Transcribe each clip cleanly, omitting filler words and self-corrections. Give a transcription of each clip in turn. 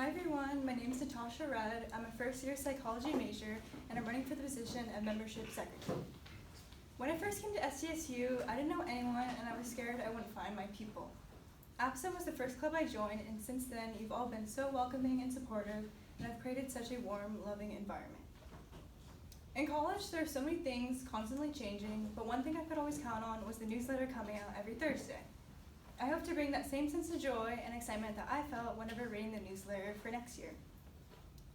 Hi everyone, my name is Natasha. I'm a first-year psychology major and I'm running for the position of membership secretary. When I first came to SDSU, I didn't know anyone and I was scared I wouldn't find my people. APSA was the first club I joined, and since then you've all been so welcoming and supportive and have created such a warm, loving environment. In college, there are so many things constantly changing, but one thing I could always count on was the newsletter coming out every Thursday. I hope to bring that same sense of joy and excitement that I felt whenever reading the newsletter for next year.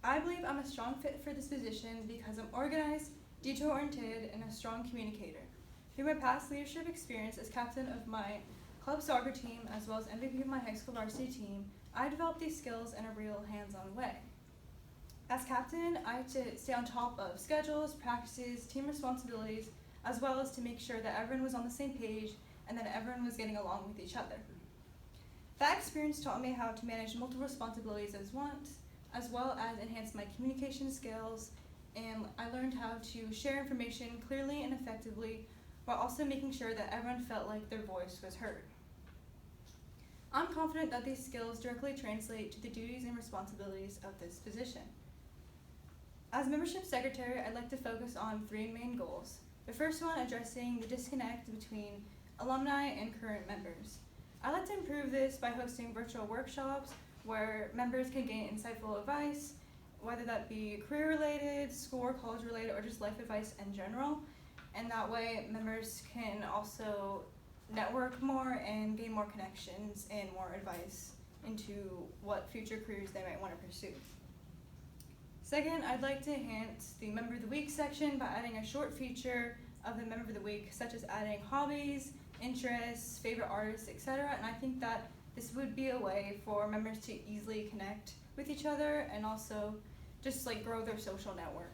I believe I'm a strong fit for this position because I'm organized, detail-oriented, and a strong communicator. Through my past leadership experience as captain of my club soccer team as well as MVP of my high school varsity team, I developed these skills in a real hands-on way. As captain, I had to stay on top of schedules, practices, team responsibilities, as well as to make sure that everyone was on the same page and that everyone was getting along with each other. That experience taught me how to manage multiple responsibilities at once, as well as enhance my communication skills, and I learned how to share information clearly and effectively while also making sure that everyone felt like their voice was heard. I'm confident that these skills directly translate to the duties and responsibilities of this position. As membership secretary, I'd like to focus on three main goals. The first one, addressing the disconnect between alumni and current members. I'd like to improve this by hosting virtual workshops where members can gain insightful advice, whether that be career-related, school or college-related, or just life advice in general. And that way, members can also network more and gain more connections and more advice into what future careers they might want to pursue. Second, I'd like to enhance the Member of the Week section by adding a short feature of the Member of the Week, such as adding hobbies, interests, favorite artists, etc. And I think that this would be a way for members to easily connect with each other and also just grow their social network.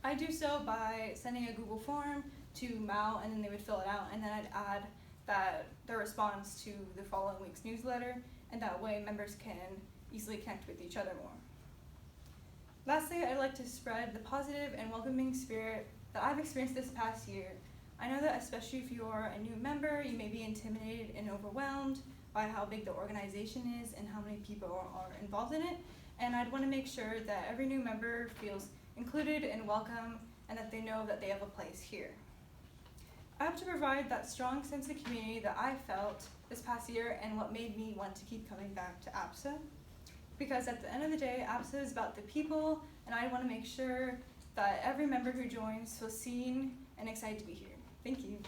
I do so by sending a Google form to Mal, and then they would fill it out, and then I'd add their response to the following week's newsletter, and that way members can easily connect with each other more. Lastly, I'd like to spread the positive and welcoming spirit that I've experienced this past year. I know that especially if you are a new member, you may be intimidated and overwhelmed by how big the organization is and how many people are involved in it, and I'd want to make sure that every new member feels included and welcome and that they know that they have a place here. I hope to provide that strong sense of community that I felt this past year and what made me want to keep coming back to APSA. Because at the end of the day, APSA is about the people, and I want to make sure that every member who joins feels seen and excited to be here. Thank you.